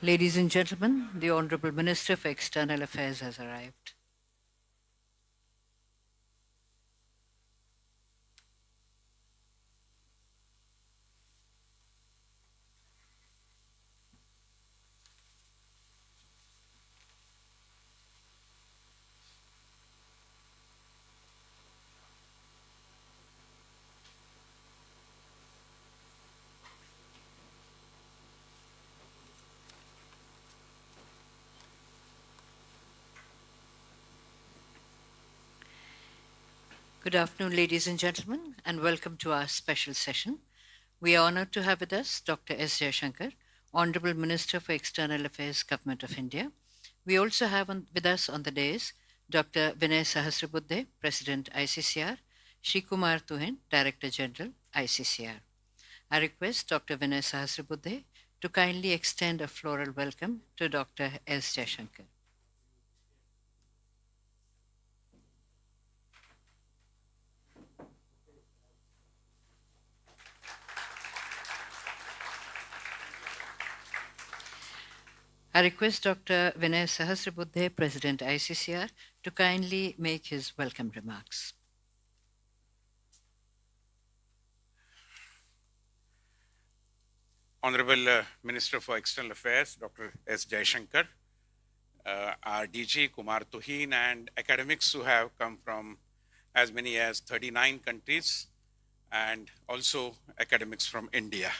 Ladies and gentlemen, the Honorable Minister for External Affairs has arrived. Good afternoon, ladies and gentlemen, and welcome to our special session. We are honored to have with us Dr. S. Jayashankar, Honorable Minister for External Affairs, Government of India. We also have with us on the dais Dr. Vinay Sahasrabuddhe, President ICCR, Shri Kumar Tuhin, Director General ICCR. I request Dr. Vinay Sahasrabuddhe to kindly extend a floral welcome to Dr. S. Jayashankar. I request Dr. Vinay Sahasrabuddhe, President ICCR, to kindly make his welcome remarks. Honorable Minister for External Affairs, Dr. S. Jayashankar, our DG Kumar Tuhin, and academics who have come from as many as 39 countries, and also academics from India.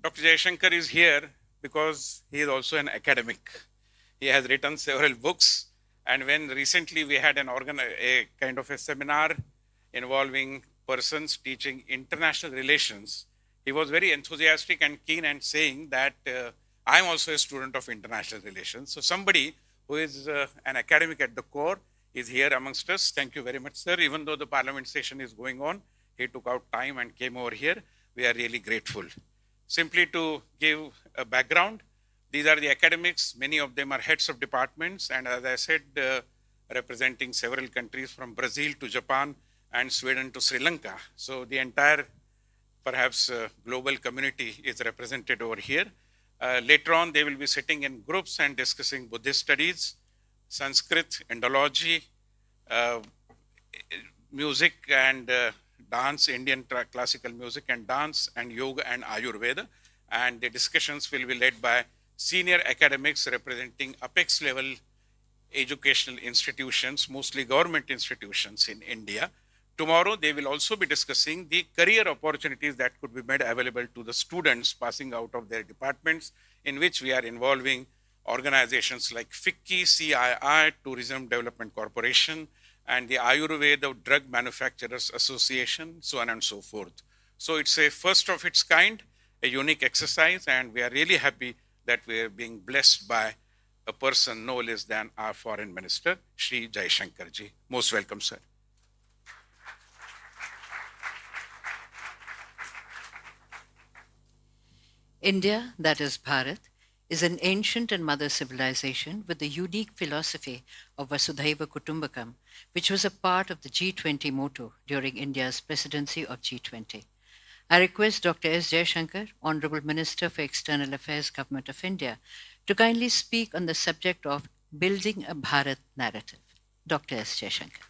Dr. Jayashankar is here because he is also an academic. He has written several books, and when recently we had a kind of a seminar involving persons teaching international relations, he was very enthusiastic and keen and saying that I'm also a student of international relations. So somebody who is an academic at the core is here amongst us. Thank you very much, sir. Even though the parliament session is going on, he took out time and came over here. We are really grateful. Simply to give a background, these are the academics. Many of them are heads of departments, and as I said, representing several countries from Brazil to Japan and Sweden to Sri Lanka. So the entire, perhaps, global community is represented over here. Later on, they will be sitting in groups and discussing Buddhist studies, Sanskrit, Indology, music and dance, Indian classical music and dance, and yoga and Ayurveda. And the discussions will be led by senior academics representing apex level educational institutions, mostly government institutions in India. Tomorrow, they will also be discussing the career opportunities that could be made available to the students passing out of their departments, in which we are involving organizations like FICCI, CII, Tourism Development Corporation, and the Ayurveda Drug Manufacturers Association, so on and so forth. So it's a first of its kind, a unique exercise, and we are really happy that we are being blessed by a person no less than our Foreign Minister, Shri Jayashankar ji. Most welcome, sir. India, that is Bharat, is an ancient and mother civilization with the unique philosophy of Vasudhaiva Kutumbakam, which was a part of the G20 motto during India's presidency of G20. I request Dr. S. Jayashankar, Honorable Minister for External Affairs, Government of India, to kindly speak on the subject of building a Bharat narrative. Dr. S. Jayashankar.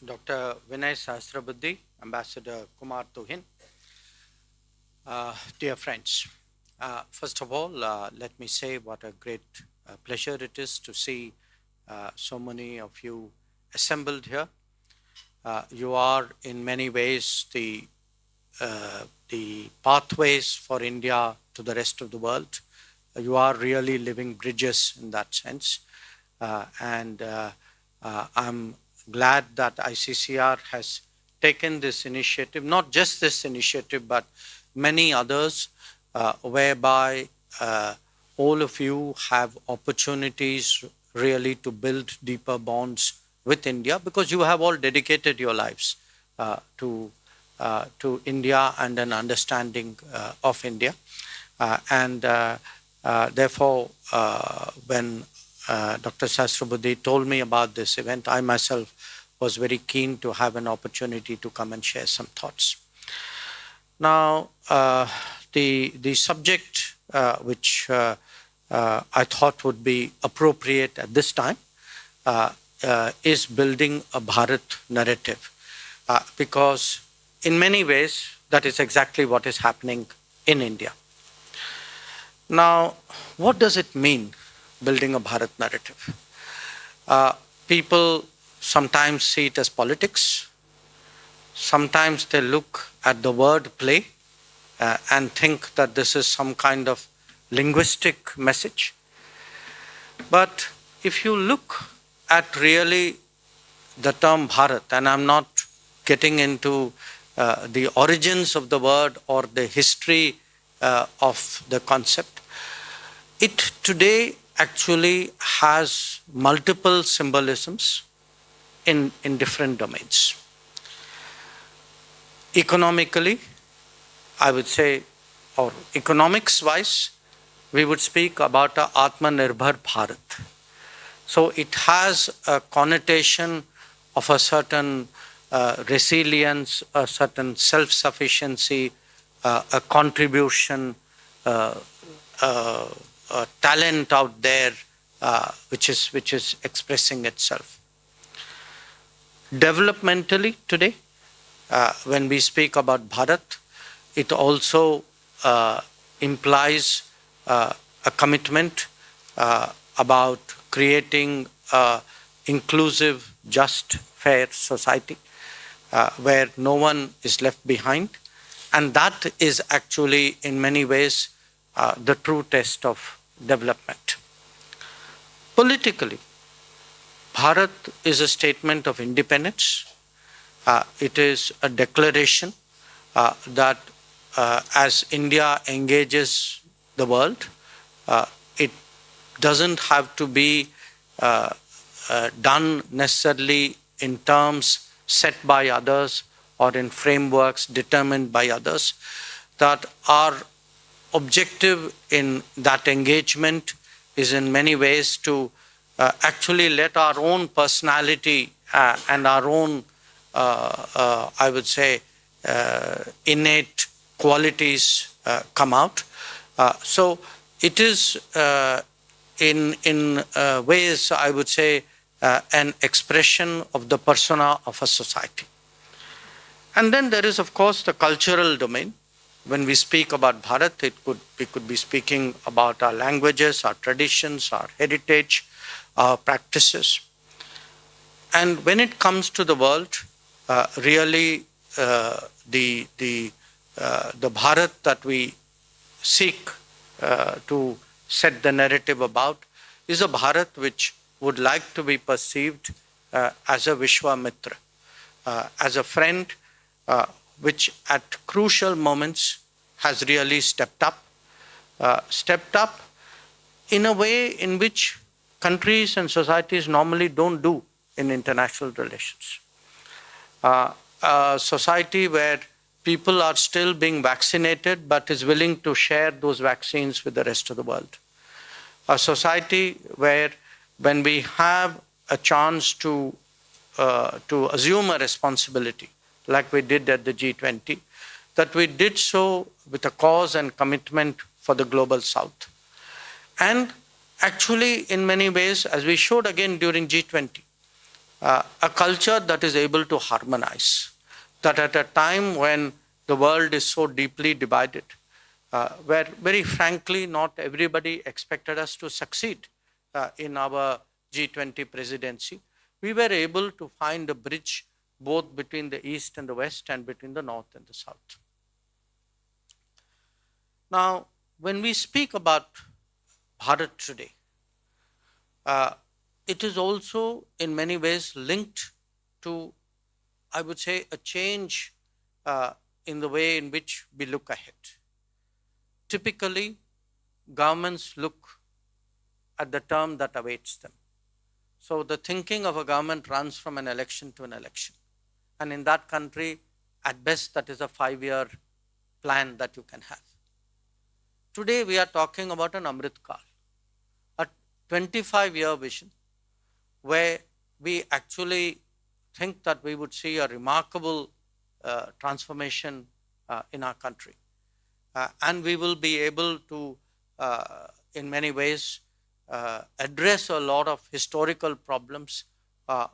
Dr. Vinay Sahasrabuddhe, Ambassador Kumar Tuhin, dear friends, first of all, let me say what a great pleasure it is to see so many of you assembled here. You are in many ways the pathways for India to the rest of the world. You are really living bridges in that sense. And I'm glad that ICCR has taken this initiative, not just this initiative, but many others, whereby all of you have opportunities really to build deeper bonds with India, because you have all dedicated your lives to India and an understanding of India. Therefore, when Dr. Sahasrabuddhe told me about this event, I myself was very keen to have an opportunity to come and share some thoughts. Now, the subject which I thought would be appropriate at this time is building a Bharat narrative, because in many ways that is exactly what is happening in India. Now, what does it mean, building a Bharat narrative? People sometimes see it as politics. Sometimes they look at the word play and think that this is some kind of linguistic message. But if you look at really the term Bharat, and I'm not getting into the origins of the word or the history of the concept, it today actually has multiple symbolisms in different domains. Economically, I would say, or economics-wise, we would speak about a Atmanirbhar Bharat. So it has a connotation of a certain resilience, a certain self-sufficiency, a contribution, a talent out there, which is expressing itself. Developmentally today, when we speak about Bharat, it also implies a commitment about creating an inclusive, just, fair society where no one is left behind. And that is actually, in many ways, the true test of development. Politically, Bharat is a statement of independence. It is a declaration that as India engages the world, it doesn't have to be done necessarily in terms set by others or in frameworks determined by others. That our objective in that engagement is in many ways to actually let our own personality and our own, I would say, innate qualities come out. So it is in ways, I would say, an expression of the persona of a society. And then there is, of course, the cultural domain. When we speak about Bharat, we could be speaking about our languages, our traditions, our heritage, our practices. And when it comes to the world, really the Bharat that we seek to set the narrative about is a Bharat which would like to be perceived as a Vishwamitra, as a friend which at crucial moments has really stepped up in a way in which countries and societies normally don't do in international relations. A society where people are still being vaccinated but is willing to share those vaccines with the rest of the world. A society where when we have a chance to assume a responsibility, like we did at the G20, that we did so with a cause and commitment for the global South. And actually, in many ways, as we showed again during G20, a culture that is able to harmonize, that at a time when the world is so deeply divided, where very frankly not everybody expected us to succeed in our G20 presidency, we were able to find a bridge both between the East and the West and between the North and the South. Now, when we speak about Bharat today, it is also in many ways linked to, I would say, a change in the way in which we look ahead. Typically, governments look at the term that awaits them. So the thinking of a government runs from an election to an election. And in that country, at best, that is a 5-year plan that you can have. today we are talking about an Amrit Kal, a 25-year vision where we actually think that we would see a remarkable transformation in our country. And we will be able to, in many ways, address a lot of historical problems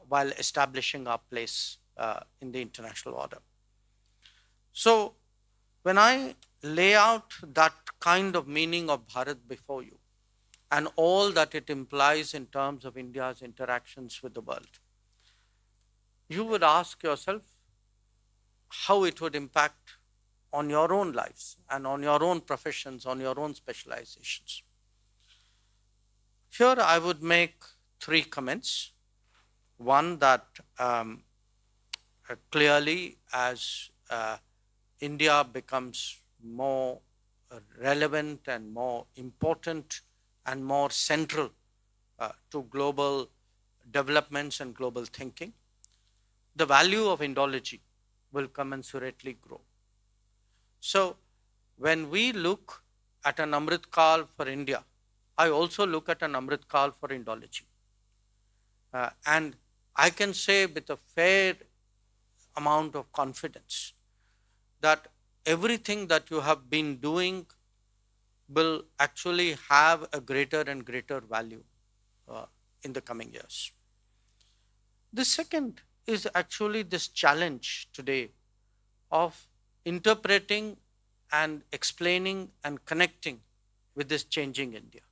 while establishing our place in the international order. So, when I lay out that kind of meaning of Bharat before you and all that it implies in terms of India's interactions with the world, you would ask yourself how it would impact on your own lives and on your own professions, on your own specializations. Here I would make three comments. One, that clearly as India becomes more relevant and more important and more central to global developments and global thinking, the value of Indology will commensurately grow. So when we look at an Amrit Kal for India, I also look at an Amrit Kal for Indology. And I can say with a fair amount of confidence that everything that you have been doing will actually have a greater and greater value in the coming years. The second is actually this challenge today of interpreting and explaining and connecting with this changing India.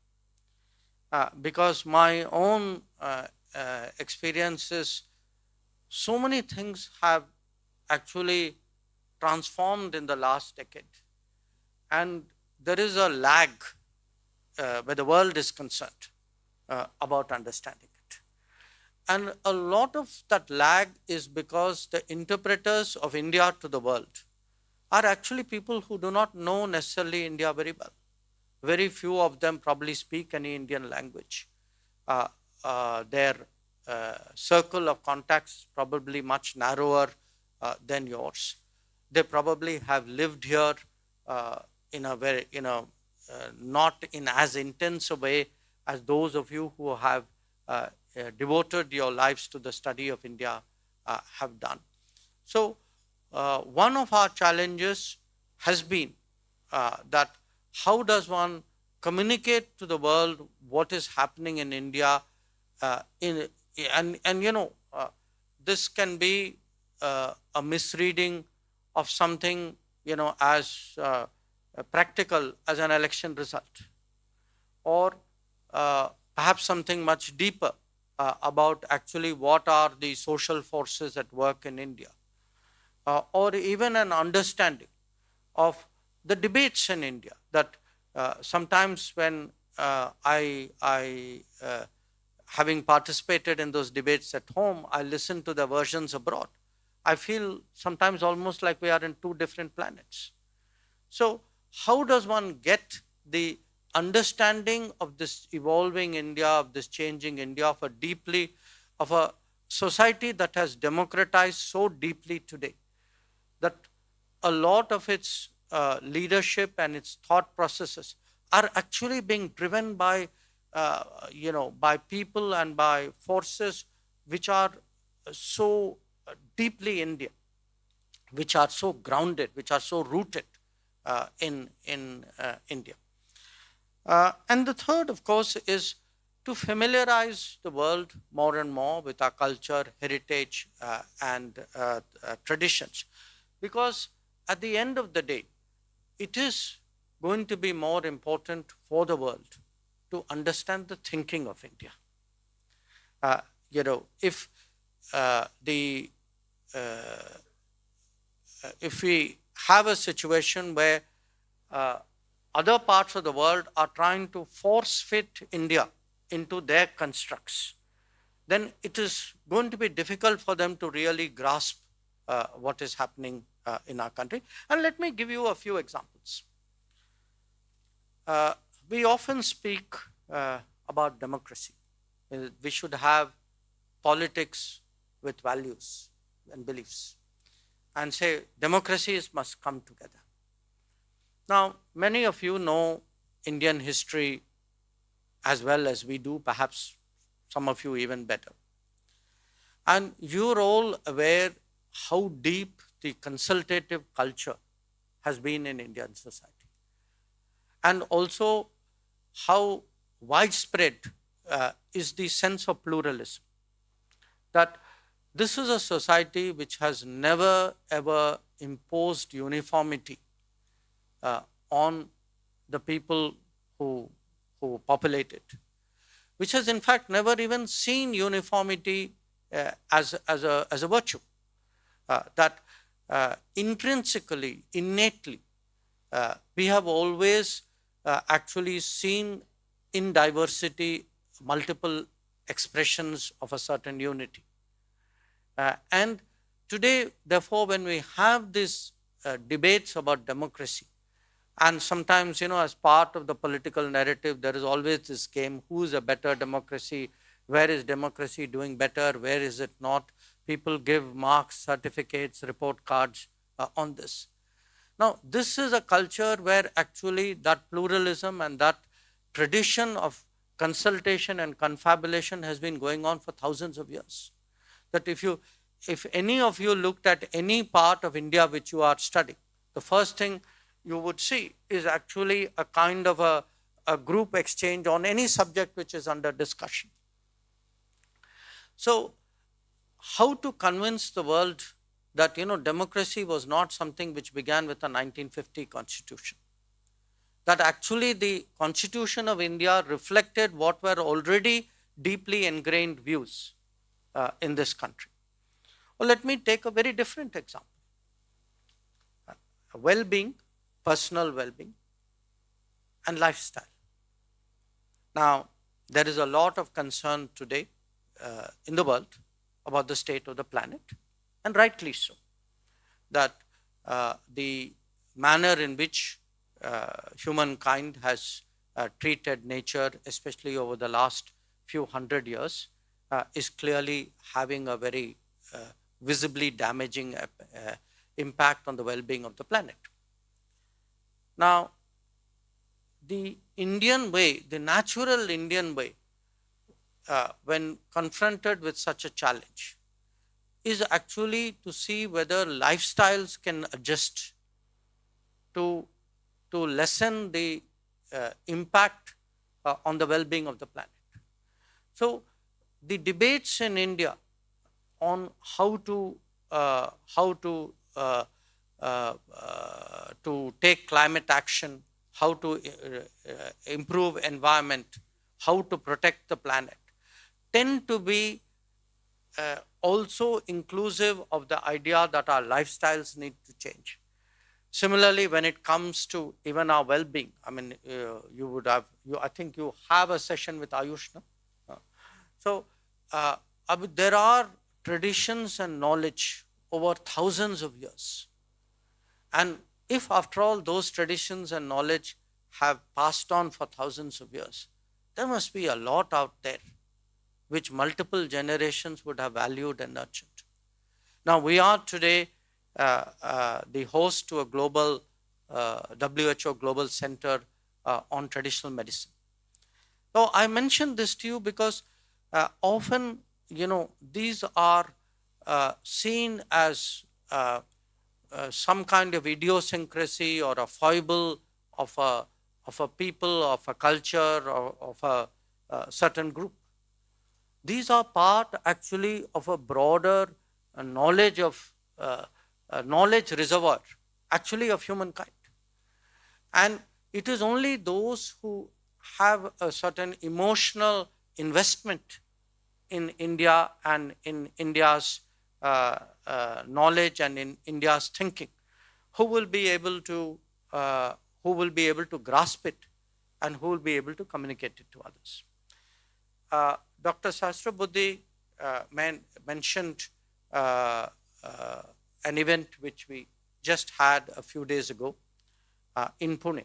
Because my own experiences, so many things have actually transformed in the last decade. And there is a lag where the world is concerned about understanding it. And a lot of that lag is because the interpreters of India to the world are actually people who do not know necessarily India very well. Very few of them probably speak any Indian language. Their circle of contacts is probably much narrower than yours. They probably have lived here in a very, not in as intense a way as those of you who have devoted your lives to the study of India have done. So one of our challenges has been that how does one communicate to the world what is happening in India, this can be a misreading of something as practical as an election result, or perhaps something much deeper about actually what are the social forces at work in India, or even an understanding of the debates in India. That sometimes when having participated in those debates at home, I listen to the versions abroad. I feel sometimes almost like we are in two different planets. So how does one get the understanding of this evolving India, of this changing India, of a society that has democratized so deeply today, that a lot of its leadership and its thought processes are actually being driven by people and by forces which are so deeply Indian, which are so grounded, which are so rooted in India. And the third, of course, is to familiarize the world more and more with our culture, heritage, and traditions. Because at the end of the day, it is going to be more important for the world to understand the thinking of India. If we have a situation where other parts of the world are trying to force fit India into their constructs, then it is going to be difficult for them to really grasp what is happening in our country. And let me give you a few examples. We often speak about democracy. We should have politics with values and beliefs, and say democracies must come together. Now, many of you know Indian history as well as we do, perhaps some of you even better. And you're all aware how deep the consultative culture has been in Indian society. And also how widespread is the sense of pluralism. That this is a society which has never ever imposed uniformity on the people who populate it, which has in fact never even seen uniformity as a virtue. That intrinsically, innately, we have always actually seen in diversity multiple expressions of a certain unity. And today, therefore, when we have these debates about democracy, and sometimes, as part of the political narrative, there is always this game, who is a better democracy, where is democracy doing better, where is it not? People give marks, certificates, report cards on this. Now, this is a culture where actually that pluralism and that tradition of consultation and confabulation has been going on for thousands of years. That if any of you looked at any part of India which you are studying, the first thing you would see is actually a kind of a group exchange on any subject which is under discussion. So, how to convince the world that democracy was not something which began with the 1950 constitution? That actually the Constitution of India reflected what were already deeply ingrained views in this country. Well, let me take a very different example. Well-being, personal well-being, and lifestyle. Now, there is a lot of concern today in the world about the state of the planet, and rightly so. That the manner in which humankind has treated nature, especially over the last few hundred years, is clearly having a very visibly damaging impact on the well-being of the planet. Now, the Indian way, the natural Indian way, when confronted with such a challenge, is actually to see whether lifestyles can adjust to lessen the impact on the well-being of the planet. So, the debates in India on how to take climate action, how to improve environment, how to protect the planet, tend to be also inclusive of the idea that our lifestyles need to change. Similarly, when it comes to even our well-being, I mean, I think you have a session with Ayush, no? So, there are traditions and knowledge over thousands of years. And if after all those traditions and knowledge have passed on for thousands of years, there must be a lot out there which multiple generations would have valued and nurtured. Now, we are today the host to a global WHO Global Center on Traditional Medicine. So, I mentioned this to you because often, these are seen as some kind of idiosyncrasy or a foible of a people, of a culture, or of a certain group. These are part actually of a broader knowledge reservoir, actually of humankind. And it is only those who have a certain emotional investment in India and in India's knowledge and in India's thinking, who will be able to grasp it and who will be able to communicate it to others. Dr. Sahasrabuddhe mentioned an event which we just had a few days ago in Pune.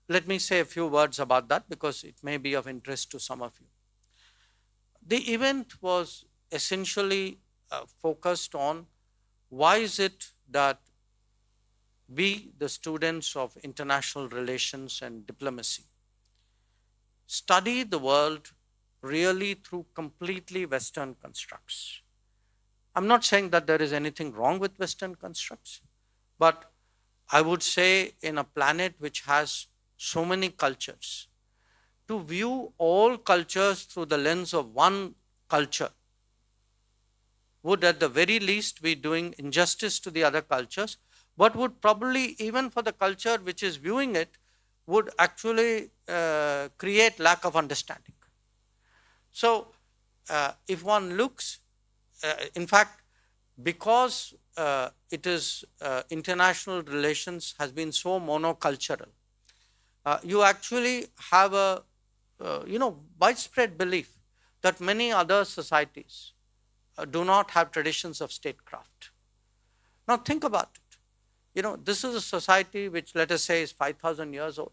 Let me say a few words about that because it may be of interest to some of you. The event was essentially focused on why is it that we, the students of international relations and diplomacy, study the world really through completely Western constructs. I'm not saying that there is anything wrong with Western constructs, but I would say in a planet which has so many cultures, to view all cultures through the lens of one culture would at the very least be doing injustice to the other cultures, but would probably, even for the culture which is viewing it, would actually create lack of understanding. So if one looks, in fact, because it is international relations has been so monocultural, you actually have a widespread belief that many other societies do not have traditions of statecraft. Now think about it. This is a society which, let us say, is 5,000 years old.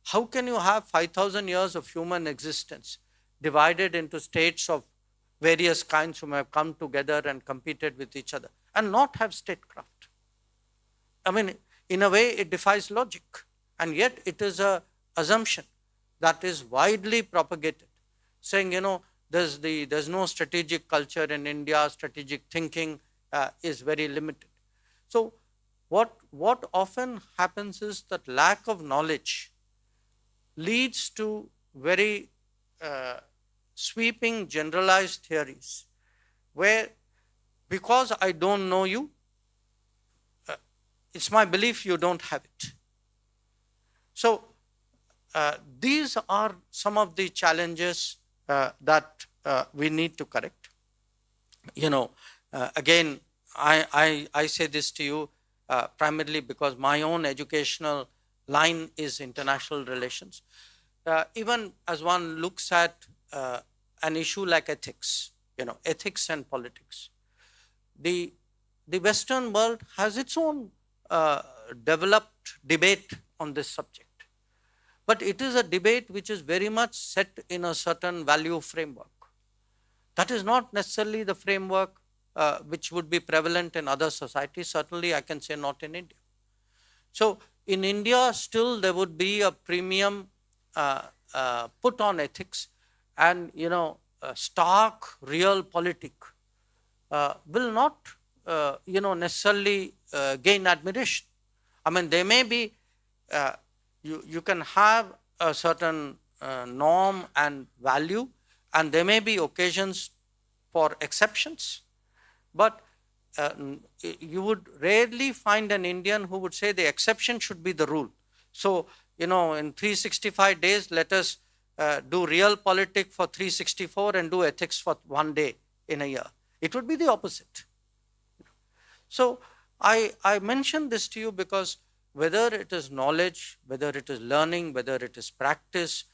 How can you have 5,000 years of human existence divided into states of various kinds who have come together and competed with each other and not have statecraft? I mean, in a way, it defies logic. And yet it is an assumption that is widely propagated, saying, there's no strategic culture in India, strategic thinking is very limited. So what often happens is that lack of knowledge leads to very sweeping generalized theories where, because I don't know you, it's my belief you don't have it. So these are some of the challenges that we need to correct. Again, I say this to you primarily because my own educational line is international relations. Even as one looks at an issue like ethics, ethics and politics, the Western world has its own developed debate on this subject. But it is a debate which is very much set in a certain value framework. That is not necessarily the framework which would be prevalent in other societies. Certainly, I can say not in India. So, in India, still there would be a premium put on ethics, and stark realpolitik will not necessarily gain admiration. I mean, there may be you can have a certain norm and value, and there may be occasions for exceptions, but you would rarely find an Indian who would say the exception should be the rule. So, in 365 days, let us do realpolitik for 364 and do ethics for 1 day in a year. It would be the opposite. So, I mention this to you because whether it is knowledge, whether it is learning, whether it is practice,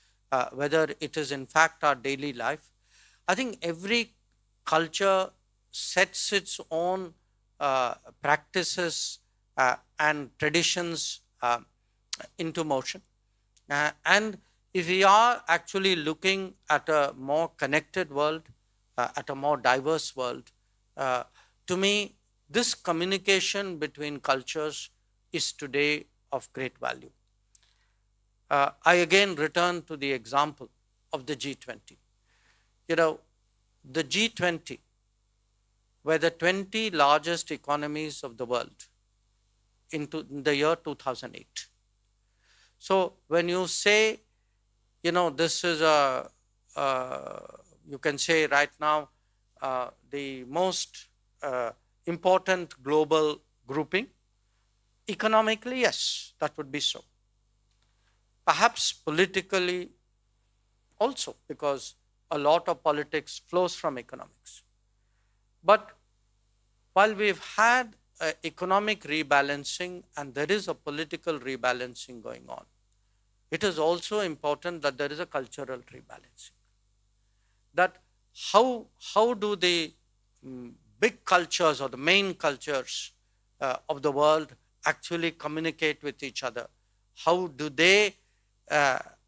whether it is in fact our daily life, I think every culture sets its own practices and traditions into motion. And if we are actually looking at a more connected world, at a more diverse world, to me, this communication between cultures is today of great value. I again return to the example of the G20. The G20 were the 20 largest economies of the world in the year 2008. So when you say, this is you can say right now, the most important global grouping, economically, yes, that would be so. Perhaps politically also, because a lot of politics flows from economics. But while we've had economic rebalancing and there is a political rebalancing going on, it is also important that there is a cultural rebalancing. That how do the big cultures or the main cultures of the world actually communicate with each other? How do they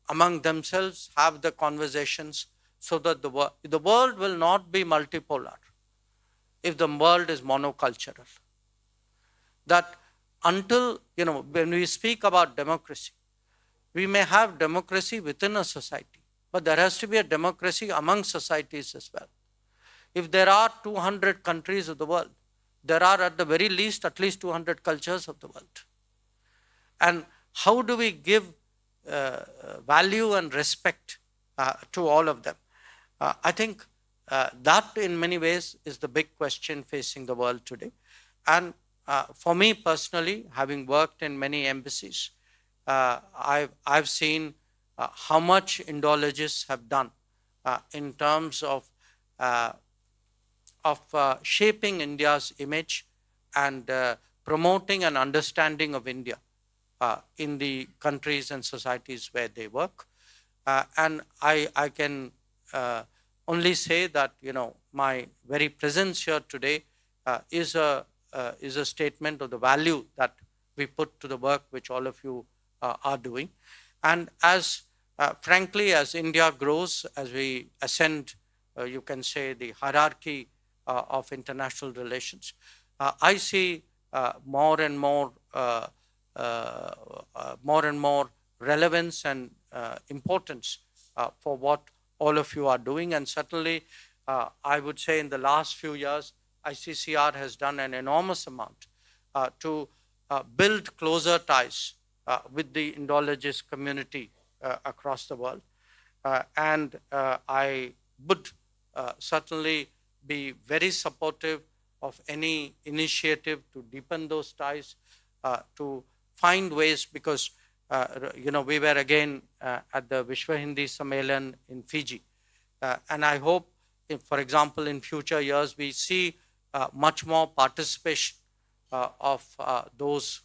among themselves have the conversations so that the world will not be multipolar if the world is monocultural? That until, when we speak about democracy, we may have democracy within a society, but there has to be a democracy among societies as well. If there are 200 countries of the world, there are at the very least at least 200 cultures of the world. And how do we give value and respect to all of them? I think that in many ways is the big question facing the world today. And for me personally, having worked in many embassies, I've seen how much Indologists have done in terms of shaping India's image and promoting an understanding of India in the countries and societies where they work. And I can only say that, my very presence here today is a statement of the value that we put to the work which all of you are doing. And as frankly, as India grows, as we ascend, you can say, the hierarchy of international relations, I see more and more relevance and importance for what all of you are doing. And certainly, I would say in the last few years, ICCR has done an enormous amount to build closer ties with the Indologist community across the world. And I would certainly be very supportive of any initiative to deepen those ties, to find ways, because we were again at the Vishwa Hindi Sammelan in Fiji. And I hope, if, for example, in future years, we see much more participation of those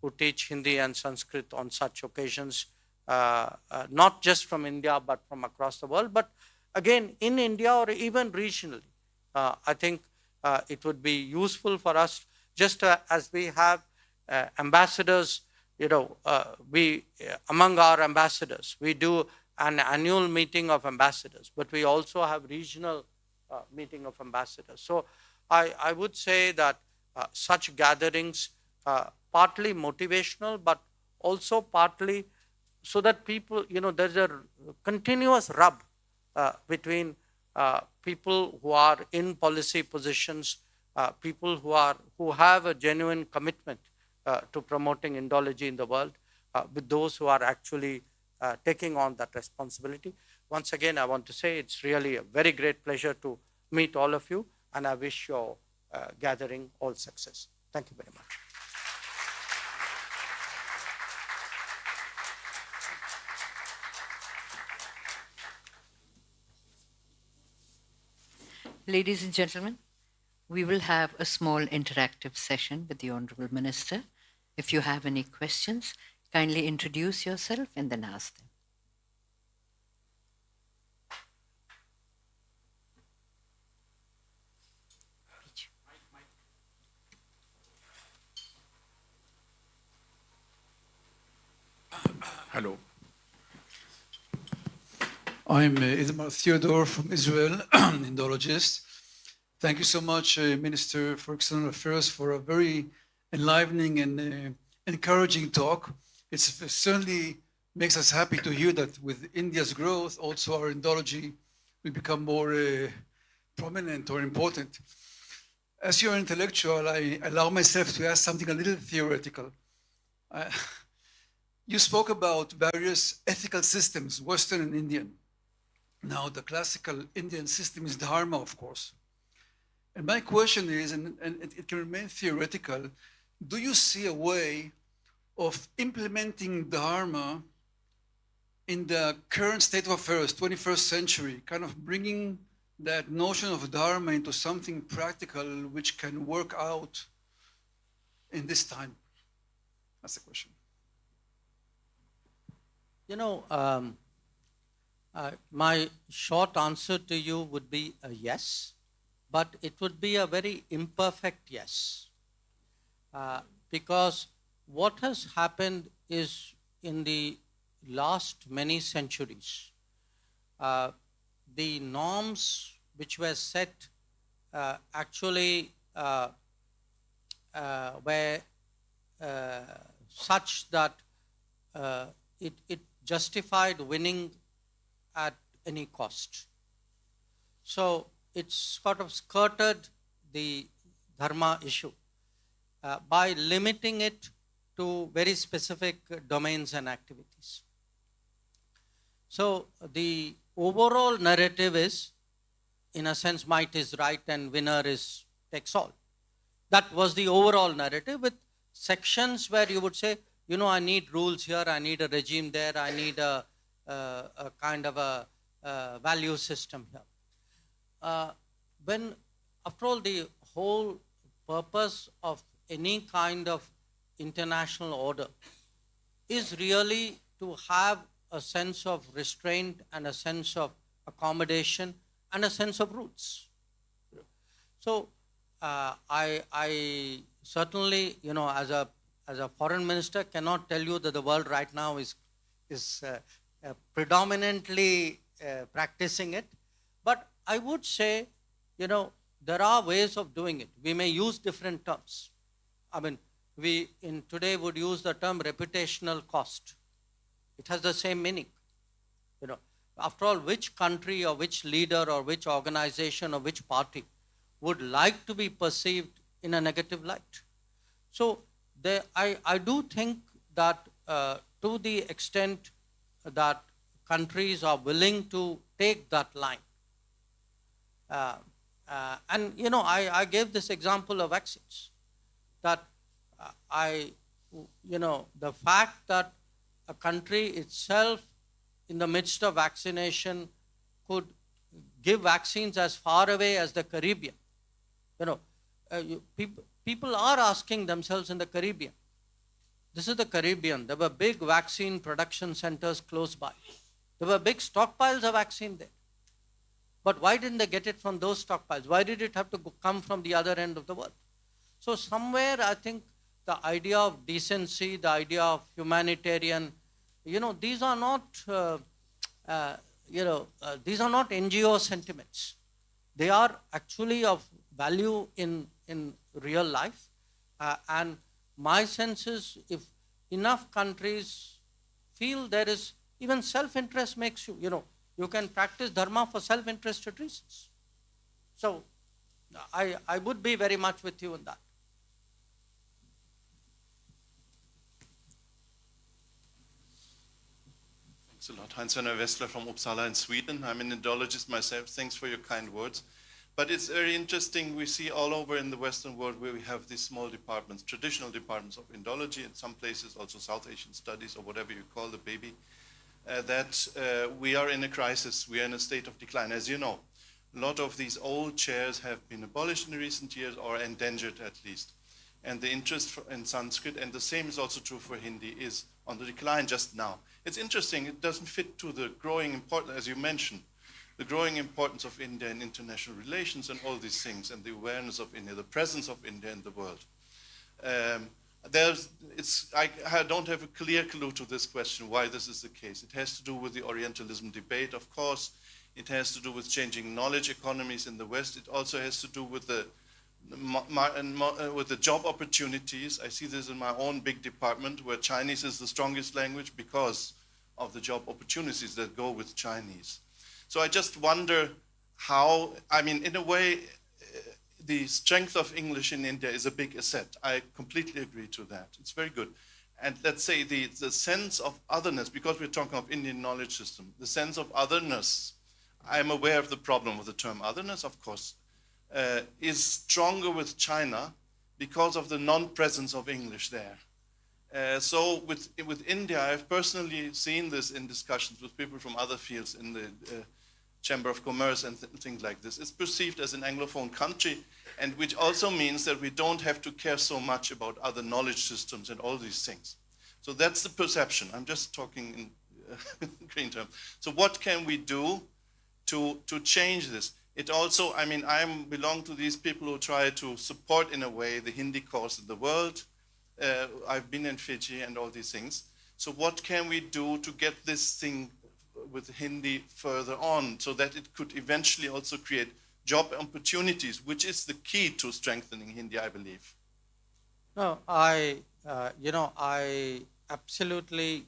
who teach Hindi and Sanskrit on such occasions, not just from India, but from across the world, but again, in India or even regionally. I think it would be useful for us, just as we have ambassadors, we among our ambassadors, we do an annual meeting of ambassadors, but we also have regional meeting of ambassadors. So I would say that such gatherings, partly motivational, but also partly so that people, there's a continuous rub between people who are in policy positions, people who have a genuine commitment to promoting Indology in the world, with those who are actually taking on that responsibility. Once again, I want to say it's really a very great pleasure to meet all of you, and I wish your gathering all success. Thank you very much. Ladies and gentlemen, we will have a small interactive session with the Honorable Minister. If you have any questions, kindly introduce yourself and then ask them. Hello. I'm Idmar Theodore from Israel, Indologist. Thank you so much, Minister for External Affairs, for a very enlivening and encouraging talk. It certainly makes us happy to hear that with India's growth, also our Indology will become more prominent or important. As you're an intellectual, I allow myself to ask something a little theoretical. You spoke about various ethical systems, Western and Indian. Now, the classical Indian system is Dharma, of course. And my question is, and it can remain theoretical, do you see a way of implementing Dharma in the current state of affairs, 21st century, kind of bringing that notion of Dharma into something practical which can work out in this time? That's the question. My short answer to you would be a yes, but it would be a very imperfect yes. Because what has happened is, in the last many centuries, the norms which were set actually were such that it justified winning at any cost. So it's sort of skirted the dharma issue by limiting it to very specific domains and activities. So the overall narrative is, in a sense, might is right and winner is takes all. That was the overall narrative, with sections where you would say, you know, I need rules here, I need a regime there, I need a kind of a value system here. When, after all, the whole purpose of any kind of international order is really to have a sense of restraint and a sense of accommodation and a sense of roots. So I certainly, you know, as a foreign minister, cannot tell you that the world right now is predominantly practicing it. But I would say, you know, there are ways of doing it. We may use different terms. I mean, we in today would use the term reputational cost. It has the same meaning. You know, after all, which country or which leader or which organization or which party would like to be perceived in a negative light? So I do think that to the extent that countries are willing to take that line, and you know, I gave this example of vaccines, that you know, the fact that a country itself in the midst of vaccination could give vaccines as far away as the Caribbean. You know, people are asking themselves in the Caribbean. This is the Caribbean. There were big vaccine production centers close by. There were big stockpiles of vaccine there. But why didn't they get it from those stockpiles? Why did it have to come from the other end of the world? So somewhere I think the idea of decency, the idea of humanitarian, you know, these are not, these are not NGO sentiments. They are actually of value in real life. And my sense is, if enough countries feel there is, even self-interest makes you, you know, you can practice dharma for self-interested reasons. So I would be very much with you in that. Thanks a lot. Hans-Werner Wessler from Uppsala in Sweden. I'm an Indologist myself. Thanks for your kind words. But it's very interesting. We see all over in the Western world where we have these small departments, traditional departments of Indology, in some places also South Asian studies or whatever you call the baby, that we are in a crisis. We are in a state of decline. As you know, a lot of these old chairs have been abolished in recent years or endangered at least. And the interest in Sanskrit, and the same is also true for Hindi, is on the decline just now. It's interesting. It doesn't fit to the growing importance, as you mentioned, the growing importance of India in international relations and all these things, and the awareness of India, the presence of India in the world. I don't have a clear clue to this question, why this is the case. It has to do with the Orientalism debate, of course. It has to do with changing knowledge economies in the West. It also has to do with the job opportunities. I see this in my own big department, where Chinese is the strongest language because of the job opportunities that go with Chinese. So I just wonder how, I mean, in a way, the strength of English in India is a big asset. I completely agree to that. It's very good. And let's say the sense of otherness, because we're talking of Indian knowledge system, the sense of otherness, I'm aware of the problem with the term otherness, of course, is stronger with China because of the non-presence of English there. So with India, I've personally seen this in discussions with people from other fields in the Chamber of Commerce and things like this. It's perceived as an Anglophone country, and which also means that we don't have to care so much about other knowledge systems and all these things. So that's the perception. I'm just talking in green terms. So what can we do to change this? It also, I mean, I belong to these people who try to support, in a way, the Hindi cause in the world. I've been in Fiji and all these things. So what can we do to get this thing with Hindi further on, so that it could eventually also create job opportunities, which is the key to strengthening Hindi, I believe. No, I absolutely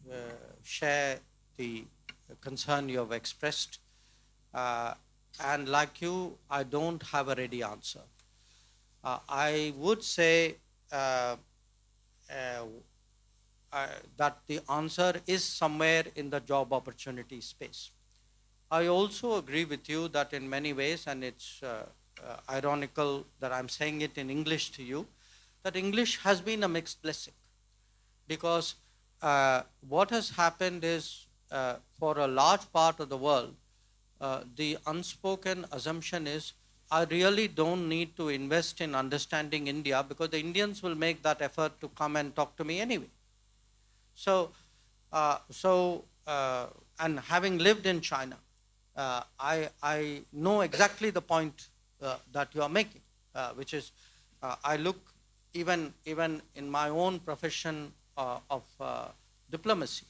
uh, share the concern you have expressed. Uh, and like you, I don't have a ready answer. I would say uh, uh, that the answer is somewhere in the job opportunity space. I also agree with you that in many ways, and it's ironical that I'm saying it in English to you, that English has been a mixed blessing because what has happened is for a large part of the world, the unspoken assumption is I really don't need to invest in understanding India because the Indians will make that effort to come and talk to me anyway. So, and having lived in China, I know exactly the point that you are making, which is I look even in my own profession of diplomacy,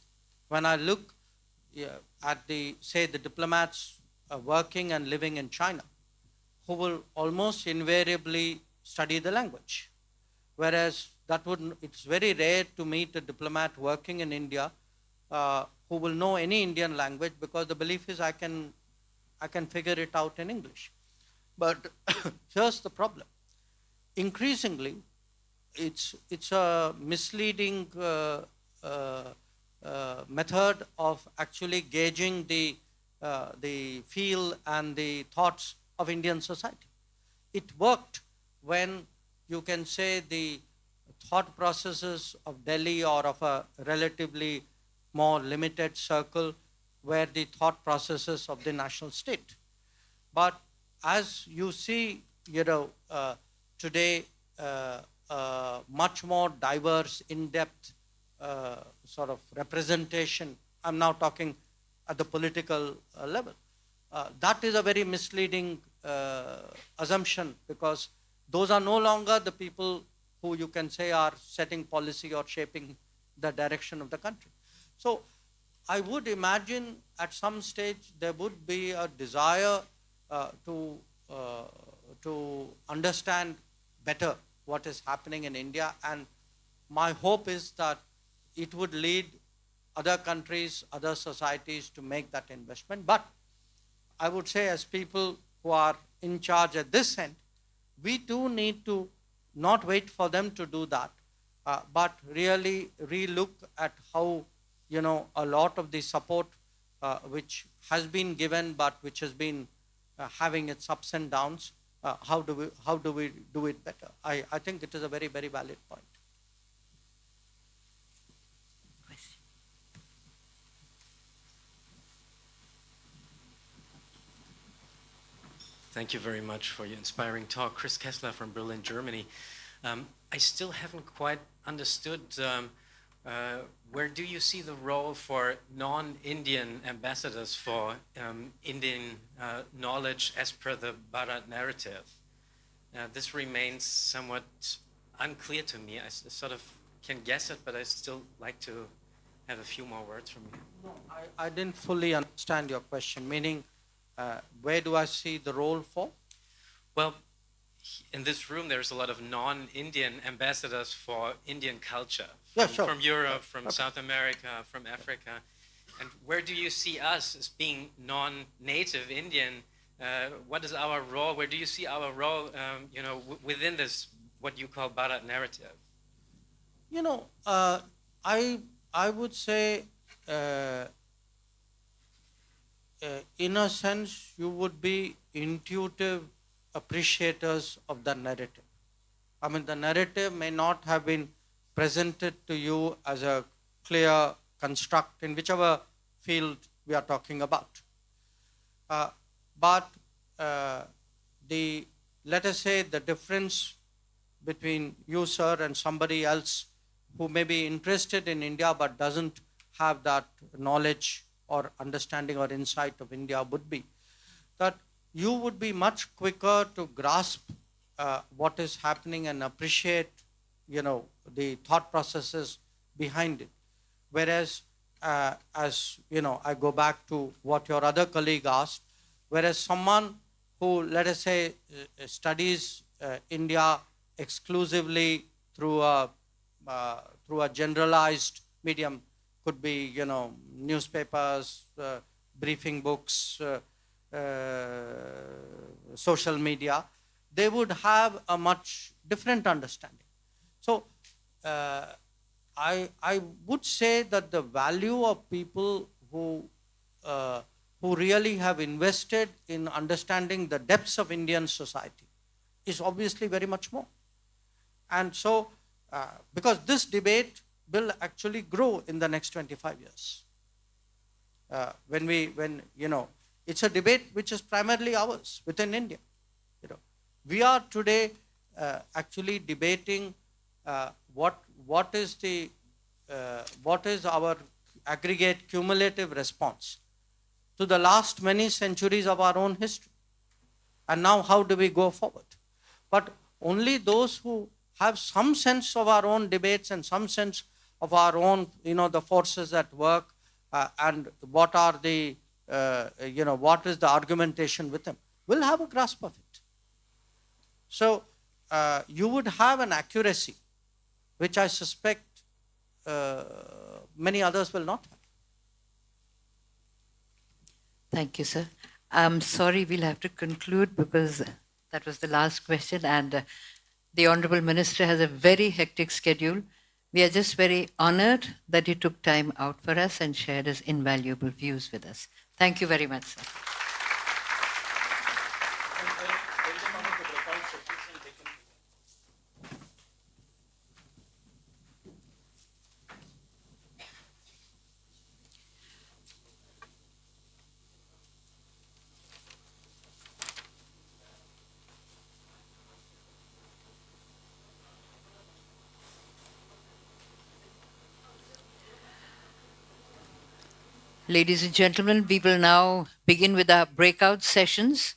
when I look at the say the diplomats working and living in China, who will almost invariably study the language. Whereas it's very rare to meet a diplomat working in India who will know any Indian language because the belief is I can figure it out in English. But here's the problem. Increasingly, it's a misleading method of actually gauging the feel and the thoughts of Indian society. It worked when you can say the thought processes of Delhi or of a relatively more limited circle were the thought processes of the national state. But as you see, today, much more diverse, in-depth sort of representation. I'm now talking at the political level. That is a very misleading assumption because those are no longer the people who you can say are setting policy or shaping the direction of the country. So I would imagine at some stage there would be a desire to understand better what is happening in India, and my hope is that it would lead other countries, other societies to make that investment. But I would say, as people who are in charge at this end, we do need to not wait for them to do that, but really relook at how a lot of the support which has been given, but which has been having its ups and downs. How do we do it better? I think it is a very, very valid point. Thank you very much for your inspiring talk. Chris Kessler from Berlin, Germany. I still haven't quite understood where do you see the role for non-Indian ambassadors for Indian knowledge as per the Bharat narrative? This remains somewhat unclear to me. I sort of can guess it, but I still like to have a few more words from you. No, I didn't fully understand your question, meaning where do I see the role for? Well, in this room, there's a lot of non-Indian ambassadors for Indian culture. From Europe, from South America, from Africa. And where do you see us as being non-native Indian? What is our role? Where do you see our role, within this, what you call Bharat narrative? I would say, in a sense, you would be intuitive appreciators of the narrative. I mean, the narrative may not have been presented to you as a clear construct in whichever field we are talking about. But let us say the difference between you, sir, and somebody else who may be interested in India but doesn't have that knowledge or understanding or insight of India would be that you would be much quicker to grasp what is happening and appreciate, the thought processes behind it. Whereas, as I go back to what your other colleague asked, whereas someone who, let us say, studies India exclusively through a generalized medium, could be, newspapers, briefing books, social media, they would have a much different understanding. So I would say that the value of people who really have invested in understanding the depths of Indian society is obviously very much more. And so, because this debate will actually grow in the next 25 years. It's a debate which is primarily ours within India. We are today actually debating what is our aggregate cumulative response to the last many centuries of our own history. And now how do we go forward? But only those who have some sense of our own debates and some sense of our own, the forces at work, and what are the, what is the argumentation with them, will have a grasp of it. So you would have an accuracy which I suspect many others will not have. Thank you, sir. I'm sorry, we'll have to conclude because that was the last question, and the Honorable Minister has a very hectic schedule. We are just very honored that he took time out for us and shared his invaluable views with us. Thank you very much, sir. Ladies and gentlemen, we will now begin with our breakout sessions.